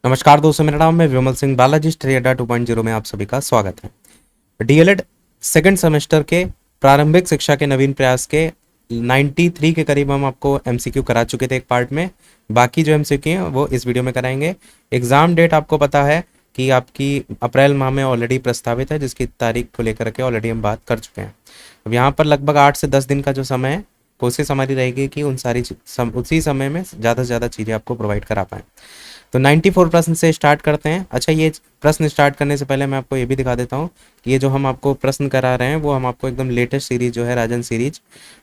नमस्कार दोस्तों, मेरा नाम है विमल सिंह बालाजी। स्टडी अड्डा 2.0 में आप सभी का स्वागत है। डीएलएड सेकंड सेमेस्टर के प्रारंभिक शिक्षा के नवीन प्रयास के 93 के करीब हम आपको एमसीक्यू करा चुके थे एक पार्ट में। बाकी जो एमसीक्यू हैं वो इस वीडियो में कराएंगे। एग्जाम डेट आपको पता है कि आपकी अप्रैल माह में ऑलरेडी प्रस्तावित है, जिसकी तारीख को लेकर के ऑलरेडी हम बात कर चुके हैं। अब यहाँ पर लगभग 8 से 10 दिन का जो समय है, कोशिश हमारी रहेगी कि उन सारी उसी समय में ज़्यादा से ज़्यादा चीज़ें आपको प्रोवाइड करा पाएँ। तो 94 प्रश्न से स्टार्ट करते हैं। अच्छा, ये प्रश्न स्टार्ट करने से पहले मैं आपको ये भी दिखा देता हूँ कि ये जो हम आपको प्रश्न करा रहे हैं वो हम आपको एकदम लेटेस्ट सीरीज जो है राजन सीरीज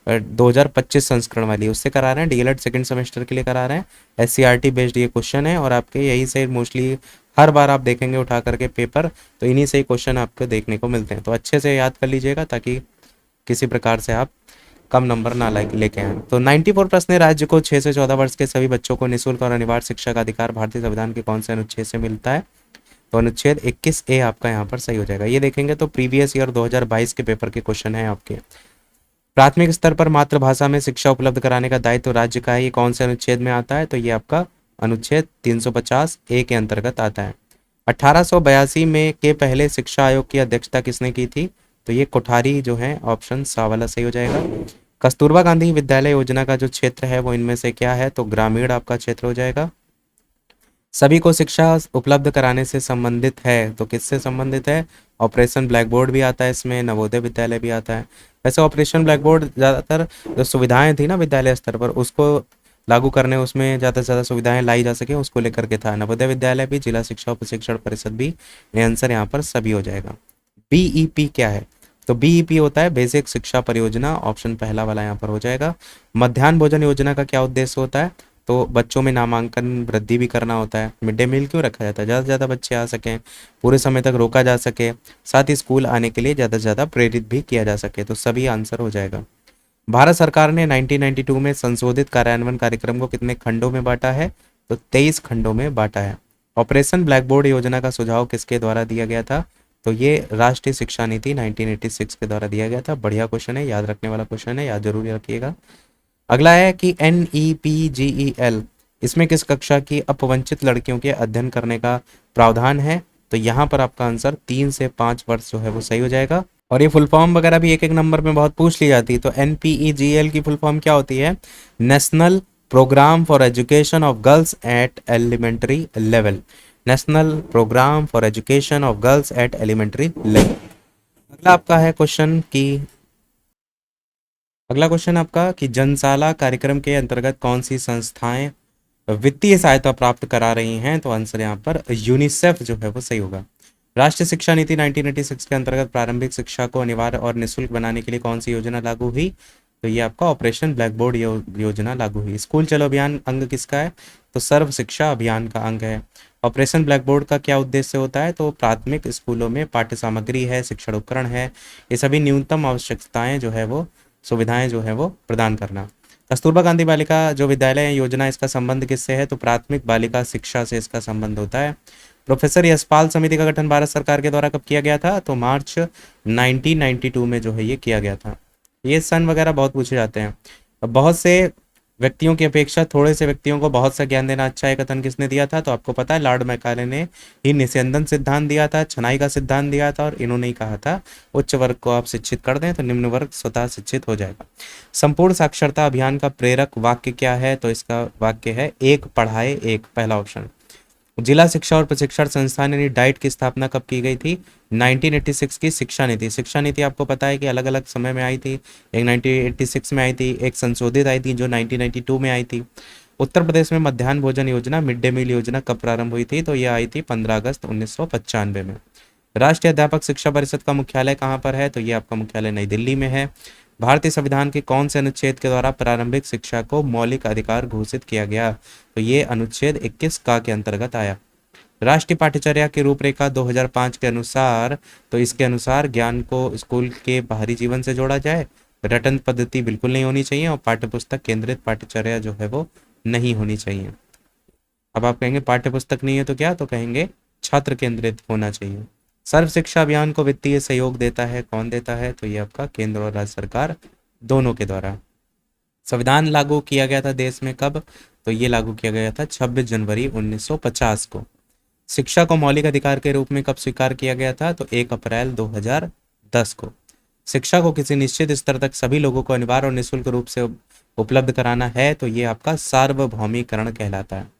2025 संस्करण वाली उससे करा रहे हैं। डीएलएड सेकंड सेमेस्टर के लिए करा रहे हैं। एससीईआरटी बेस्ड ये क्वेश्चन है और आपके यही से मोस्टली हर बार आप देखेंगे उठा करके पेपर, तो इन्हीं से ही क्वेश्चन आपको देखने को मिलते हैं। तो अच्छे से याद कर लीजिएगा ताकि किसी प्रकार से आप कम नंबर ना लेके आए। तो 94 प्रश्न है, राज्य को 6 से 14 वर्ष के सभी बच्चों को निःशुल्क और अनिवार्य शिक्षा का अधिकार भारतीय संविधान के कौन से अनुच्छेद से मिलता है? तो अनुच्छेद 21A आपका यहाँ पर सही हो जाएगा। ये देखेंगे तो प्रीवियस ईयर 2022 के पेपर के क्वेश्चन है आपके। प्राथमिक स्तर पर मातृभाषा में शिक्षा उपलब्ध कराने का दायित्व राज्य का है, ये कौन से अनुच्छेद में आता है? तो ये आपका अनुच्छेद 350A के अंतर्गत आता है। 1882 में के पहले शिक्षा आयोग की अध्यक्षता किसने की थी? तो ये कोठारी जो है, ऑप्शन सा वाला सही हो जाएगा। कस्तूरबा गांधी विद्यालय योजना का जो क्षेत्र है वो इनमें से क्या है? तो ग्रामीण आपका क्षेत्र हो जाएगा। सभी को शिक्षा उपलब्ध कराने से संबंधित है, तो किससे संबंधित है? ऑपरेशन ब्लैक बोर्ड भी आता है इसमें, नवोदय विद्यालय भी आता है। वैसे ऑपरेशन ब्लैक बोर्ड ज़्यादातर जो सुविधाएं थी ना विद्यालय स्तर पर उसको लागू करने, उसमें ज़्यादा से ज़्यादा सुविधाएं लाई जा सके उसको लेकर के था। नवोदय विद्यालय भी, जिला शिक्षा और प्रशिक्षण परिषद भी, ये आंसर यहाँ पर सभी हो जाएगा। बीईपी क्या है? तो बीईपी होता है बेसिक शिक्षा परियोजना, ऑप्शन पहला वाला यहाँ पर हो जाएगा। मध्याह्न भोजन योजना का क्या उद्देश्य होता है? तो बच्चों में नामांकन वृद्धि भी करना होता है। मिड डे मील क्यों रखा जाता है? ज़्यादा से ज़्यादा बच्चे आ सकें, पूरे समय तक रोका जा सके, साथ ही स्कूल आने के लिए ज़्यादा से ज़्यादा प्रेरित भी किया जा सके। तो सभी आंसर हो जाएगा। भारत सरकार ने 1992 में संशोधित कार्यान्वयन कार्यक्रम को कितने खंडों में बांटा है? तो 23 खंडों में बांटा है। ऑपरेशन ब्लैक बोर्ड योजना का सुझाव किसके द्वारा दिया गया था? तो ये राष्ट्रीय शिक्षा नीति 1986 के द्वारा दिया गया था। बढ़िया क्वेश्चन है, याद रखने वाला क्वेश्चन है, याद जरूर रखिएगा। अगला है कि NEPGEL, इसमें किस कक्षा की अपवंचित लड़कियों के अध्ययन करने का प्रावधान है? तो यहाँ पर आपका आंसर 3 से 5 वर्ष जो है वो सही हो जाएगा। और ये फुल फॉर्म वगैरह भी एक एक नंबर में बहुत पूछ ली जाती है। तो NPEGL की फुल फॉर्म क्या होती है? National programme for education of girls at elementary level. National programme for education of girls at elementary level. अगला आपका है क्वेश्चन कि अगला क्वेश्चन आपका कि जनसाला कार्यक्रम के अंतर्गत कौन सी संस्थाएं वित्तीय सहायता प्राप्त करा रही हैं? तो आंसर यहाँ पर यूनिसेफ जो है वो सही होगा। राष्ट्रीय शिक्षा नीति 1986 के अंतर्गत प्रारंभिक शिक्षा को अनिवार्य और निःशुल्क बनाने के लिए कौन सी योजना लागू हुई? तो ये आपका ऑपरेशन ब्लैक बोर्ड योजना लागू हुई। स्कूल चलो अभियान अंग किसका है? तो सर्व शिक्षा अभियान का अंग है। ऑपरेशन ब्लैक बोर्ड का क्या उद्देश्य होता है? तो प्राथमिक स्कूलों में पाठ्य सामग्री है, शिक्षण उपकरण है, ये सभी न्यूनतम आवश्यकताएं जो है वो, सुविधाएं जो है वो प्रदान करना। कस्तूरबा गांधी बालिका जो विद्यालय योजना, इसका संबंध किससे है? तो प्राथमिक बालिका शिक्षा से इसका संबंध होता है। प्रोफेसर यशपाल समिति का गठन भारत सरकार के द्वारा कब किया गया था? तो मार्च 1992 में जो है ये किया गया था। ये सन वगैरह बहुत पूछे जाते हैं। अब बहुत से व्यक्तियों की अपेक्षा थोड़े से व्यक्तियों को बहुत सा ज्ञान देना अच्छा है, कथन किसने दिया था? तो आपको पता है, लॉर्ड मैकाले ने ही निस्यंदन सिद्धांत दिया था, छनाई का सिद्धांत दिया था, और इन्होंने ही कहा था उच्च वर्ग को आप शिक्षित कर दें तो निम्न वर्ग स्वतः शिक्षित हो जाएगा। संपूर्ण साक्षरता अभियान का प्रेरक वाक्य क्या है? तो इसका वाक्य है एक पढ़ाए एक, पहला ऑप्शन। जिला शिक्षा और प्रशिक्षण संस्थान यानी डाइट की स्थापना कब की गई थी? 1986 की शिक्षा नीति। शिक्षा नीति आपको पता है कि अलग अलग समय में आई थी। एक 1986 में आई थी, एक संशोधित आई थी जो 1992 में आई थी। उत्तर प्रदेश में मध्याह्न भोजन योजना, मिड डे मील योजना कब प्रारंभ हुई थी? तो ये आई थी 15 अगस्त 1995 में। राष्ट्रीय अध्यापक शिक्षा परिषद का मुख्यालय कहाँ पर है? तो ये आपका मुख्यालय नई दिल्ली में है। भारतीय संविधान के कौन से अनुच्छेद के द्वारा प्रारंभिक शिक्षा को मौलिक अधिकार घोषित किया गया? तो ये अनुच्छेद 21 का के अंतर्गत आया। राष्ट्रीय पाठ्यचर्या की रूपरेखा 2005 के अनुसार, तो इसके अनुसार ज्ञान को स्कूल के बाहरी जीवन से जोड़ा जाए, रटन पद्धति बिल्कुल नहीं होनी चाहिए, और पाठ्यपुस्तक केंद्रित पाठ्यचर्या जो है वो नहीं होनी चाहिए। अब आप कहेंगे पाठ्यपुस्तक नहीं है तो क्या? तो कहेंगे छात्र केंद्रित होना चाहिए। सर्व शिक्षा अभियान को वित्तीय सहयोग देता है, कौन देता है? तो ये आपका केंद्र और राज्य सरकार दोनों के द्वारा। संविधान लागू किया गया था देश में कब? तो ये लागू किया गया था 26 जनवरी 1950 को। शिक्षा को मौलिक अधिकार के रूप में कब स्वीकार किया गया था? तो 1 अप्रैल 2010 को। शिक्षा को किसी निश्चित स्तर तक सभी लोगों को अनिवार्य और निःशुल्क रूप से उपलब्ध कराना है, तो ये आपका सार्वभौमिकरण कहलाता है।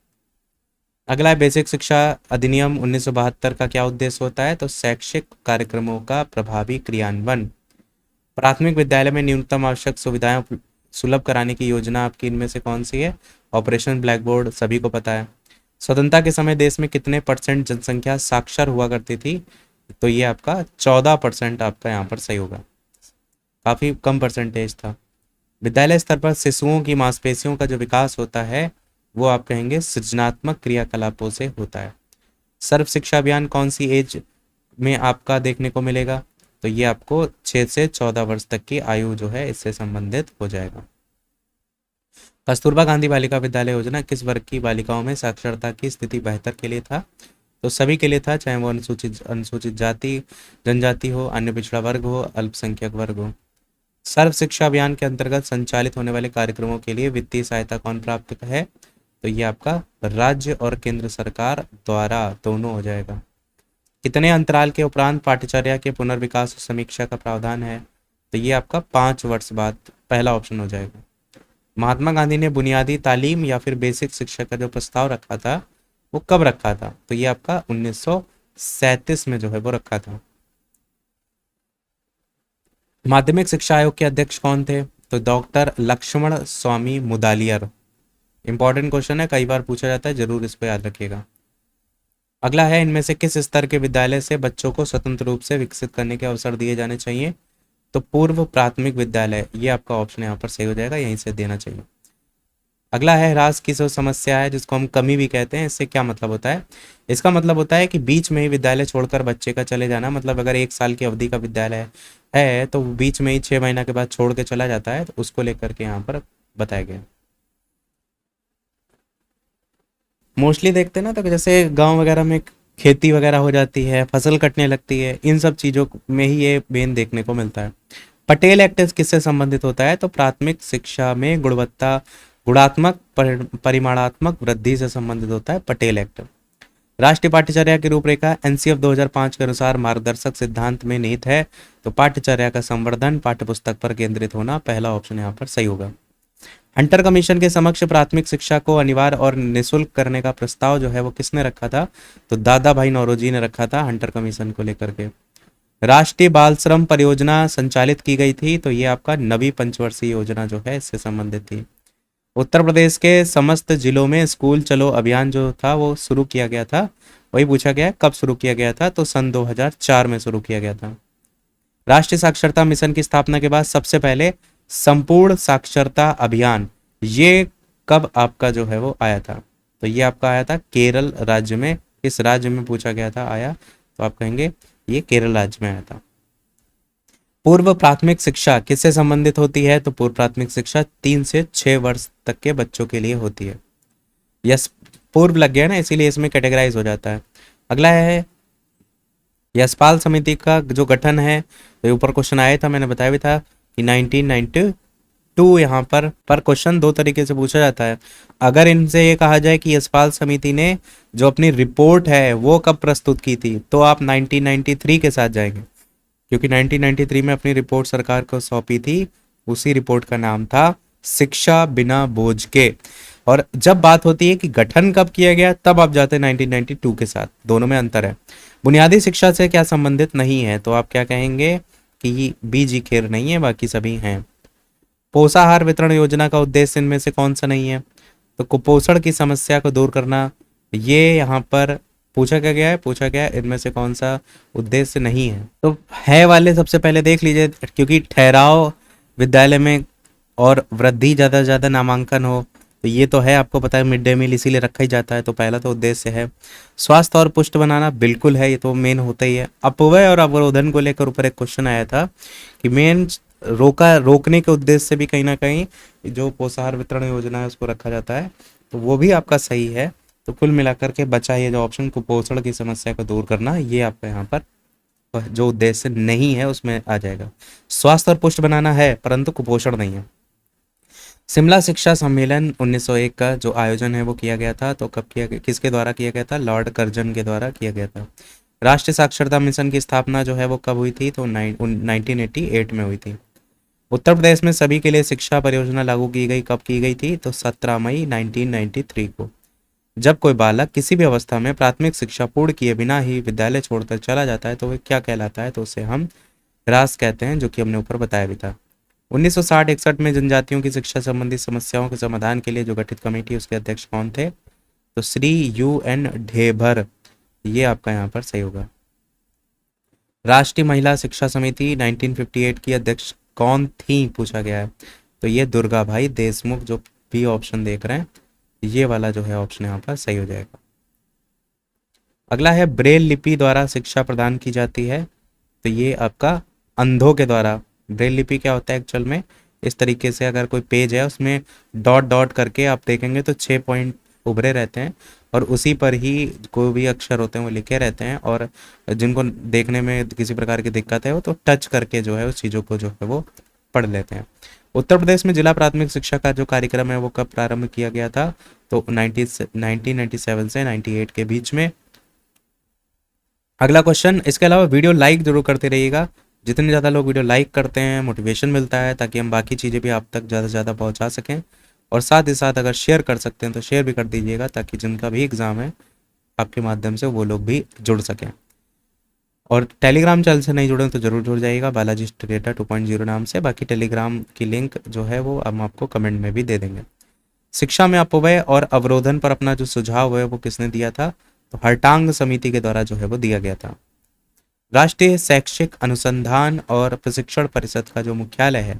अगला है बेसिक शिक्षा अधिनियम 1972 का क्या उद्देश्य होता है? तो शैक्षिक कार्यक्रमों का प्रभावी क्रियान्वयन। प्राथमिक विद्यालय में न्यूनतम आवश्यक सुविधाएं सुलभ कराने की योजना आपकी इनमें से कौन सी है? ऑपरेशन ब्लैक बोर्ड, सभी को पता है। स्वतंत्रता के समय देश में कितने परसेंट जनसंख्या साक्षर हुआ करती थी? तो ये आपका 14% आपका यहाँ पर सही होगा, काफी कम परसेंटेज था। विद्यालय स्तर पर शिशुओं की मांसपेशियों का जो विकास होता है वो आप कहेंगे सृजनात्मक क्रियाकलापों से होता है। सर्व शिक्षा अभियान कौन सी एज में आपका देखने को मिलेगा? तो ये आपको 6 से 14 वर्ष तक की आयु जो है इससे संबंधित हो जाएगा। कस्तूरबा गांधी बालिका विद्यालय योजना किस वर्ग की बालिकाओं में साक्षरता की स्थिति बेहतर के लिए था? तो सभी के लिए था, चाहे वो अनुसूचित जाति जनजाति हो, अन्य पिछड़ा वर्ग हो, अल्पसंख्यक वर्ग हो। सर्व शिक्षा अभियान के अंतर्गत संचालित होने वाले कार्यक्रमों के लिए वित्तीय सहायता कौन प्राप्त है? तो ये आपका राज्य और केंद्र सरकार द्वारा दोनों हो जाएगा। कितने अंतराल के उपरांत पाठ्यचर्या के पुनर्विकास और समीक्षा का प्रावधान है? तो ये आपका 5 वर्ष बाद, पहला ऑप्शन हो जाएगा। महात्मा गांधी ने बुनियादी तालीम या फिर बेसिक शिक्षा का जो प्रस्ताव रखा था वो कब रखा था? तो ये आपका 1937 में जो है वो रखा था। माध्यमिक शिक्षा आयोग के अध्यक्ष कौन थे? तो डॉक्टर लक्ष्मण स्वामी मुदालियर। इंपॉर्टेंट क्वेश्चन है, कई बार पूछा जाता है, जरूर इसको याद रखिएगा। अगला है इनमें से किस स्तर के विद्यालय से बच्चों को स्वतंत्र रूप से विकसित करने के अवसर दिए जाने चाहिए? तो पूर्व प्राथमिक विद्यालय, ये आपका ऑप्शन यहाँ पर सही हो जाएगा, यहीं से देना चाहिए। अगला है ह्रास की जो समस्या है जिसको हम कमी भी कहते हैं, इससे क्या मतलब होता है? इसका मतलब होता है कि बीच में ही विद्यालय छोड़कर बच्चे का चले जाना, मतलब अगर 1 साल की अवधि का विद्यालय है तो बीच में ही 6 महीना के बाद छोड़ के चला जाता है, तो उसको लेकर के यहाँ पर बताया गया। मोस्टली देखते हैं ना, तो जैसे गांव वगैरह में खेती वगैरह हो जाती है, फसल कटने लगती है, इन सब चीज़ों में ही ये मेन देखने को मिलता है। पटेल एक्ट किससे संबंधित होता है? तो प्राथमिक शिक्षा में गुणात्मक परिमाणात्मक वृद्धि से संबंधित होता है पटेल एक्ट। राष्ट्रीय पाठ्यचर्या की रूपरेखा एनसीएफ 2005 के अनुसार मार्गदर्शक सिद्धांत में निहित है, तो पाठ्यचर्या का संवर्धन, पाठ्यपुस्तक पर केंद्रित होना, पहला ऑप्शन यहाँ पर सही होगा। हंटर कमीशन के समक्ष प्राथमिक शिक्षा को अनिवार्य और निःशुल्क करने का प्रस्ताव जो है वो किसने रखा था? तो दादा भाई नौरोजी ने रखा था हंटर कमीशन को लेकर के। राष्ट्रीय बाल श्रम परियोजना संचालित की गई थी, तो ये आपका नवी पंचवर्षीय योजना जो है इससे संबंधित थी। उत्तर प्रदेश के समस्त जिलों में स्कूल चलो अभियान जो था वो शुरू किया गया था, वही पूछा गया है कब शुरू किया गया था? तो सन 2004 में शुरू किया गया था। राष्ट्रीय साक्षरता मिशन की स्थापना के बाद सबसे पहले संपूर्ण साक्षरता अभियान, ये कब आपका जो है वो आया था? तो ये आपका आया था केरल राज्य में। इस राज्य में पूछा गया था आया, तो आप कहेंगे ये केरल राज्य में आया था। पूर्व प्राथमिक शिक्षा किससे संबंधित होती है? तो पूर्व प्राथमिक शिक्षा 3 से 6 वर्ष तक के बच्चों के लिए होती है। यस, पूर्व लग गया ना, इसीलिए इसमें कैटेगराइज हो जाता है। अगला है यशपाल समिति का जो गठन है, तो ऊपर क्वेश्चन आया था, मैंने बताया भी था कि 1992 यहाँ पर क्वेश्चन 2 तरीके से पूछा जाता है। अगर इनसे ये कहा जाए कि यशपाल समिति ने जो अपनी रिपोर्ट है वो कब प्रस्तुत की थी, तो आप 1993 के साथ जाएंगे, क्योंकि 1993 में अपनी रिपोर्ट सरकार को सौंपी थी। उसी रिपोर्ट का नाम था शिक्षा बिना बोझ के। और जब बात होती है कि गठन कब किया गया, तब आप जाते हैं 1992 के साथ, दोनों में अंतर है। बुनियादी शिक्षा से क्या संबंधित नहीं है, तो आप क्या कहेंगे कि बीजी खेर नहीं है, बाकी सभी हैं। पोषाहार वितरण योजना का उद्देश्य इनमें से कौन सा नहीं है? तो कुपोषण की समस्या को दूर करना, ये यहाँ पर पूछा क्या गया है, पूछा गया है इनमें से कौन सा उद्देश्य नहीं है? तो है वाले सबसे पहले देख लीजिए, क्योंकि ठहराव विद्यालय में और वृद्धि ज़्यादा से ज़्यादा नामांकन हो, तो ये तो है, आपको पता है मिड डे मील इसीलिए रखा ही जाता है, तो पहला तो उद्देश्य है। स्वास्थ्य और पुष्ट बनाना, बिल्कुल है, ये तो मेन होता ही है। अपव्यय और अवरोधन को लेकर ऊपर एक क्वेश्चन आया था कि मेन रोकने के उद्देश्य से भी कहीं ना कहीं जो पोषाहार वितरण योजना है उसको रखा जाता है, तो वो भी आपका सही है। तो कुल मिलाकर के बचा ये जो ऑप्शन कुपोषण की समस्या को दूर करना, ये आपका यहाँ पर जो उद्देश्य नहीं है उसमें आ जाएगा। स्वास्थ्य और पुष्ट बनाना है परंतु कुपोषण नहीं है। शिमला शिक्षा सम्मेलन 1901 का जो आयोजन है वो किया गया था, तो कब किया गया, किसके द्वारा किया गया था? लॉर्ड कर्जन के द्वारा किया गया था। राष्ट्रीय साक्षरता मिशन की स्थापना जो है वो कब हुई थी? तो 1988 में हुई थी। उत्तर प्रदेश में सभी के लिए शिक्षा परियोजना लागू की गई, कब की गई थी? तो 17 मई 1993 को। जब कोई बालक किसी भी अवस्था में प्राथमिक शिक्षा पूर्ण किए बिना ही विद्यालय छोड़कर चला जाता है तो वह क्या कहलाता है? तो उसे हम ह्रास कहते हैं, जो कि हमने ऊपर बताया भी था। 1960-61 में जनजातियों की शिक्षा संबंधी समस्याओं के समाधान के लिए जो गठित कमेटी, उसके अध्यक्ष कौन थे? तो श्री UN ढेबर। ये आपका यहाँ पर सही होगा। राष्ट्रीय महिला शिक्षा समिति 1958 की अध्यक्ष कौन थी, पूछा गया है। तो ये दुर्गा भाई देशमुख, जो बी ऑप्शन देख रहे हैं, ये वाला जो है ऑप्शन यहाँ पर सही हो जाएगा। अगला है ब्रेल लिपि द्वारा शिक्षा प्रदान की जाती है, तो ये आपका अंधों के द्वारा। ब्रेल लिपि क्या होता है एक्चुअल में? इस तरीके से अगर कोई पेज है उसमें डॉट डॉट करके आप देखेंगे तो 6 पॉइंट उभरे रहते हैं और उसी पर ही कोई भी अक्षर होते हैं वो लिखे रहते हैं, और जिनको देखने में किसी प्रकार की दिक्कत है वो तो टच करके जो है उस चीज़ों को जो है वो पढ़ लेते हैं। उत्तर प्रदेश में जिला प्राथमिक शिक्षा का जो कार्यक्रम है वो कब प्रारंभ किया गया था? तो 1997 से 98 के बीच में। अगला क्वेश्चन, इसके अलावा वीडियो लाइक जरूर करते रहिएगा। जितने ज़्यादा लोग वीडियो लाइक करते हैं मोटिवेशन मिलता है, ताकि हम बाकी चीज़ें भी आप तक ज़्यादा से ज़्यादा पहुंचा सकें। और साथ ही साथ अगर शेयर कर सकते हैं तो शेयर भी कर दीजिएगा, ताकि जिनका भी एग्ज़ाम है आपके माध्यम से वो लोग भी जुड़ सकें। और टेलीग्राम चैनल से नहीं जुड़े तो जरूर जुड़ जाइएगा बालाजी स्टडी 2.0 नाम से। बाकी टेलीग्राम की लिंक जो है वो हम आपको कमेंट में भी दे देंगे। शिक्षा में अपव्यय और अवरोधन पर अपना जो सुझाव है वो किसने दिया था? तो हर्टांग समिति के द्वारा जो है वो दिया गया था। राष्ट्रीय शैक्षिक अनुसंधान और प्रशिक्षण परिषद का जो मुख्यालय है,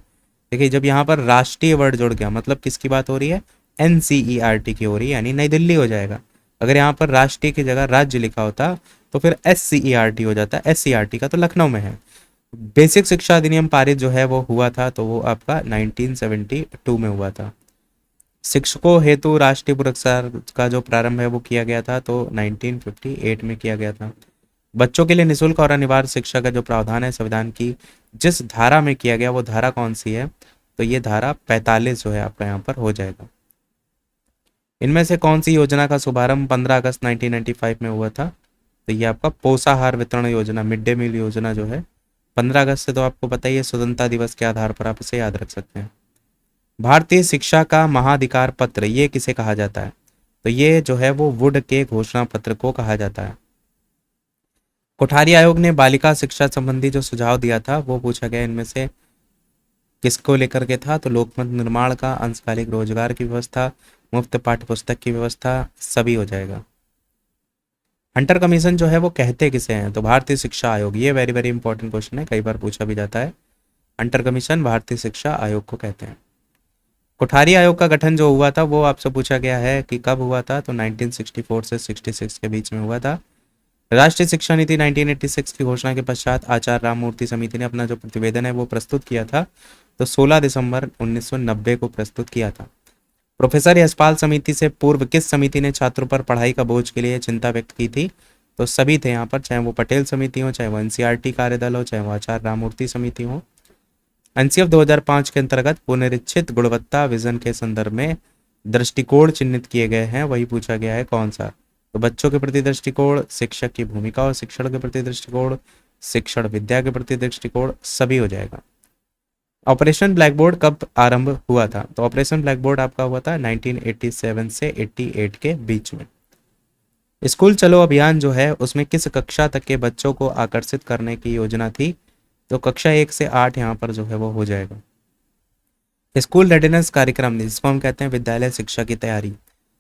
देखिए जब यहाँ पर राष्ट्रीय वर्ड जुड़ गया मतलब किसकी बात हो रही है? NCERT की हो रही है, यानी नई दिल्ली हो जाएगा। अगर यहाँ पर राष्ट्रीय की जगह राज्य लिखा होता तो फिर SCERT हो जाता। SCERT का तो लखनऊ में है। बेसिक शिक्षा अधिनियम पारित जो है वो हुआ था, तो वो आपका 1972 में हुआ था। शिक्षकों हेतु राष्ट्रीय पुरस्कार का जो प्रारंभ है वो किया गया था, तो 1958 में किया गया था। बच्चों के लिए निःशुल्क और अनिवार्य शिक्षा का जो प्रावधान है संविधान की जिस धारा में किया गया, वो धारा कौन सी है? तो ये धारा 45 जो है आपका यहाँ पर हो जाएगा। इनमें से कौन सी योजना का शुभारंभ 15 अगस्त 1995 में हुआ था? तो ये आपका पोषाहार वितरण योजना, मिड डे मील योजना जो है 15 अगस्त से, तो आपको पता ही है स्वतंत्रता दिवस के आधार पर आप इसे याद रख सकते हैं। भारतीय शिक्षा का महाधिकार पत्र ये किसे कहा जाता है? तो ये जो है वो वुड के घोषणा पत्र को कहा जाता है। कोठारी आयोग ने बालिका शिक्षा संबंधी जो सुझाव दिया था वो पूछा गया इनमें से किसको लेकर के था? तो लोकमत निर्माण का, अंशकालिक रोजगार की व्यवस्था, मुफ्त पाठ्य पुस्तक की व्यवस्था, सभी हो जाएगा। हंटर कमीशन जो है वो कहते किसे हैं? तो भारतीय शिक्षा आयोग। ये वेरी वेरी इंपॉर्टेंट क्वेश्चन है, कई बार पूछा भी जाता है। हंटर कमीशन भारतीय शिक्षा आयोग को कहते हैं। कोठारी आयोग का गठन जो हुआ था वो आपसे पूछा गया है कि कब हुआ था? तो 1964 से 66 के बीच में हुआ था। राष्ट्रीय शिक्षा नीति 1986 की घोषणा के पश्चात आचार्य राममूर्ति समिति ने अपना जो प्रतिवेदन है वो प्रस्तुत किया था, तो 16 दिसंबर 1990 को प्रस्तुत किया था। प्रोफेसर यशपाल समिति से पूर्व किस समिति ने छात्रों पर पढ़ाई का बोझ के लिए चिंता व्यक्त की थी? तो सभी थे यहाँ पर, चाहे वो पटेल समिति हो, चाहे वो NCERT कार्यदल हो, चाहे वो आचार्य राममूर्ति समिति हो। NCF 2005 के अंतर्गत पुनरीक्षित गुणवत्ता विजन के संदर्भ में दृष्टिकोण चिन्हित किए गए हैं, वही पूछा गया है कौन सा? तो बच्चों के प्रति दृष्टिकोण, शिक्षक की भूमिका और शिक्षण के प्रति दृष्टिकोण, शिक्षण विद्या के प्रति दृष्टिकोण, सभी हो जाएगा। ऑपरेशन ब्लैक बोर्ड कब आरंभ हुआ था? तो ऑपरेशन ब्लैक बोर्ड आपका हुआ था 1987 से 88 के बीच में। स्कूल चलो अभियान जो है उसमें किस कक्षा तक के बच्चों को आकर्षित करने की योजना थी? तो कक्षा 1 से 8 यहाँ पर जो है वो हो जाएगा। स्कूल रेडिनेस कार्यक्रम जिसको हम कहते हैं विद्यालय शिक्षा की तैयारी,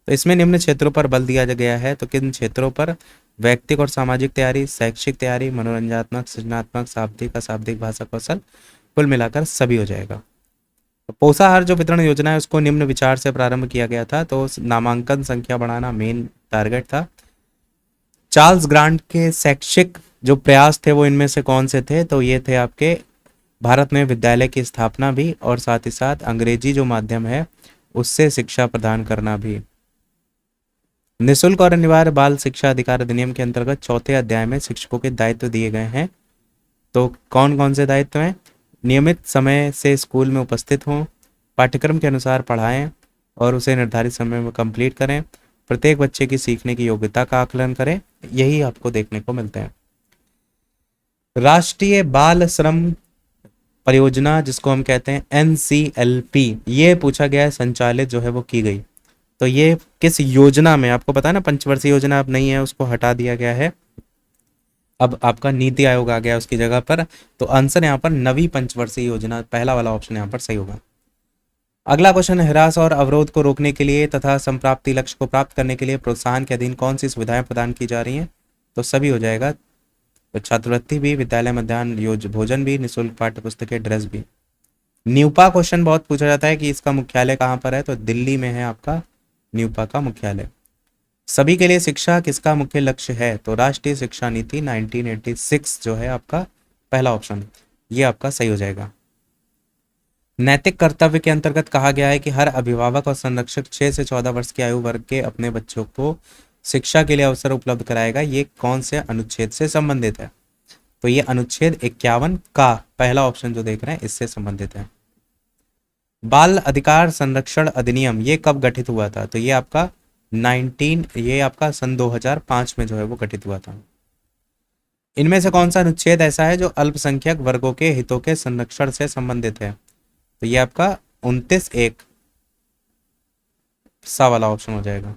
तो इसमें निम्न क्षेत्रों पर बल दिया गया है, तो किन क्षेत्रों पर? व्यक्तिक और सामाजिक तैयारी, शैक्षिक तैयारी, मनोरंजनात्मक, सृजनात्मक, शाब्दिक, अशाब्दिक, भाषा कौशल, कुल मिलाकर सभी हो जाएगा। तो पोषाहार जो वितरण योजना है उसको निम्न विचार से प्रारंभ किया गया था, तो नामांकन संख्या बढ़ाना मेन टारगेट था। चार्ल्स ग्रांट के शैक्षिक जो प्रयास थे वो इनमें से कौन से थे? तो ये थे आपके भारत में विद्यालय की स्थापना भी, और साथ ही साथ अंग्रेजी जो माध्यम है उससे शिक्षा प्रदान करना भी। निःशुल्क और अनिवार्य बाल शिक्षा अधिकार अधिनियम के अंतर्गत चौथे अध्याय में शिक्षकों के दायित्व दिए गए हैं, तो कौन कौन से दायित्व हैं? नियमित समय से स्कूल में उपस्थित हों, पाठ्यक्रम के अनुसार पढ़ाएं और उसे निर्धारित समय में कंप्लीट करें, प्रत्येक बच्चे की सीखने की योग्यता का आकलन करें, यही आपको देखने को मिलते हैं। राष्ट्रीय बाल श्रम परियोजना जिसको हम कहते हैं NCLP, ये पूछा गया है संचालित जो है वो की गई, तो ये किस योजना में, आपको पता है ना पंचवर्षीय योजना अब नहीं है, उसको हटा दिया गया है, अब आपका नीति आयोग आ गया उसकी जगह पर। तो आंसर यहाँ पर नवी पंचवर्षीय योजना, पहला वाला ऑप्शन यहाँ पर सही होगा। अगला क्वेश्चन, हिरास और अवरोध को रोकने के लिए तथा संप्राप्ति लक्ष्य को प्राप्त करने के लिए प्रोत्साहन के अधीन कौन सी सुविधाएं प्रदान की जा रही हैं? तो सभी हो जाएगा, तो छात्रवृत्ति भी, विद्यालय मध्याह्न भोजन भी, निःशुल्क पाठ्य पुस्तकें, ड्रेस भी। न्यूपा क्वेश्चन बहुत पूछा जाता है कि इसका मुख्यालय कहाँ पर है, तो दिल्ली में है आपका न्यूपा का मुख्यालय। सभी के लिए शिक्षा किसका मुख्य लक्ष्य है? तो राष्ट्रीय शिक्षा नीति 1986 जो है आपका पहला ऑप्शन, ये आपका सही हो जाएगा। नैतिक कर्तव्य के अंतर्गत कहा गया है कि हर अभिभावक और संरक्षक 6 से 14 वर्ष की आयु वर्ग के अपने बच्चों को शिक्षा के लिए अवसर उपलब्ध कराएगा, ये कौन से अनुच्छेद से संबंधित है? तो ये अनुच्छेद 51 का पहला ऑप्शन जो देख रहे हैं इससे संबंधित है। बाल अधिकार संरक्षण अधिनियम ये कब गठित हुआ था? तो ये आपका ये आपका सन 2005 में जो है वो गठित हुआ था। इनमें से कौन सा अनुच्छेद ऐसा है जो अल्पसंख्यक वर्गों के हितों के संरक्षण से संबंधित है? तो ये आपका 29(1) सा वाला ऑप्शन हो जाएगा।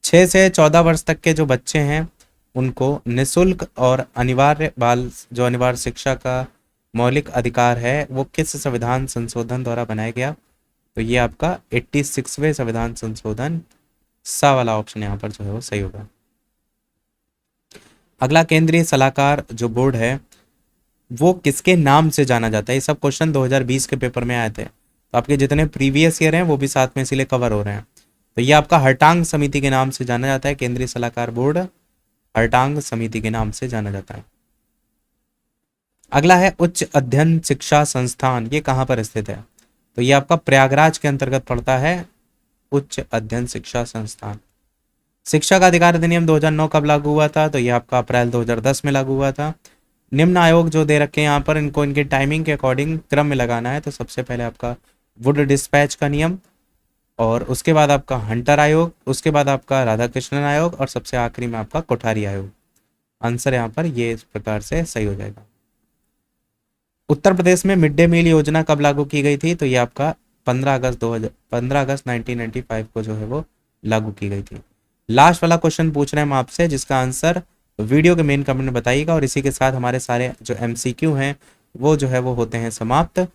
6 से 14 वर्ष तक के जो बच्चे हैं उनको निःशुल्क और अनिवार्य शिक्षा का मौलिक अधिकार है, वो किस संविधान संशोधन द्वारा बनाया गया? तो ये आपका 86वें संविधान संशोधन, सा वाला ऑप्शन यहाँ पर जो है वो सही होगा। अगला, केंद्रीय सलाहकार जो बोर्ड है वो किसके नाम से जाना जाता है? ये सब क्वेश्चन 2020 के पेपर में आए थे, तो आपके जितने प्रीवियस ईयर हैं वो भी साथ में इसीलिए कवर हो रहे हैं। तो ये आपका हर्टांग समिति के नाम से जाना जाता है, केंद्रीय सलाहकार बोर्ड हर्टांग समिति के नाम से जाना जाता है। अगला है उच्च अध्ययन शिक्षा संस्थान, ये कहाँ पर स्थित है? तो ये आपका प्रयागराज के अंतर्गत पड़ता है, उच्च अध्ययन शिक्षा संस्थान। शिक्षा का अधिकार अधिनियम 2009 कब लागू हुआ था? तो ये आपका अप्रैल 2010 में लागू हुआ था। निम्न आयोग जो दे रखे हैं यहाँ पर, इनको इनके टाइमिंग के अकॉर्डिंग क्रम में लगाना है। तो सबसे पहले आपका वुड डिस्पैच का नियम, और उसके बाद आपका हंटर आयोग, उसके बाद आपका राधाकृष्णन आयोग, और सबसे आखिरी में आपका कोठारी आयोग। आंसर यहाँ पर ये इस प्रकार से सही हो जाएगा। उत्तर प्रदेश में मिड डे मील योजना कब लागू की गई थी? तो ये आपका 15 अगस्त 1995 को जो है वो लागू की गई थी। लास्ट वाला क्वेश्चन पूछ रहे हैं हम आपसे, जिसका आंसर वीडियो के मेन कमेंट में बताइएगा, और इसी के साथ हमारे सारे जो MCQ हैं वो जो है वो होते हैं समाप्त।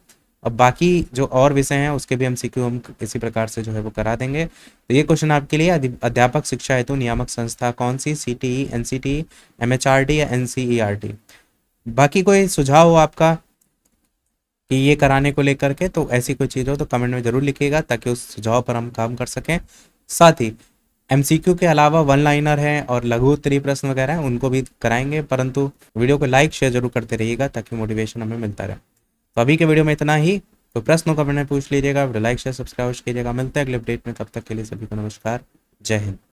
अब बाकी जो और विषय हैं उसके भी MCQ हम इसी प्रकार से जो है वो करा देंगे। तो ये क्वेश्चन आपके लिए, अध्यापक शिक्षा हेतु नियामक संस्था कौन सी? CTE, NCTE, MHRD या NCERT? बाकी कोई सुझाव हो आपका कि ये कराने को लेकर के, तो ऐसी कोई चीज़ हो तो कमेंट में जरूर लिखिएगा, ताकि उस सुझाव पर हम काम कर सकें। साथ ही MCQ के अलावा वन लाइनर है और लघु उत्तरीय प्रश्न वगैरह हैं, उनको भी कराएंगे, परंतु वीडियो को लाइक शेयर जरूर करते रहिएगा ताकि मोटिवेशन हमें मिलता रहे। तो अभी के वीडियो में इतना ही, तो प्रश्नों कमेंट में पूछ लीजिएगा, वीडियो लाइक शेयर सब्सक्राइब कीजिएगा। मिलते हैं अगले अपडेट में, तब तक के लिए सभी को नमस्कार, जय हिंद।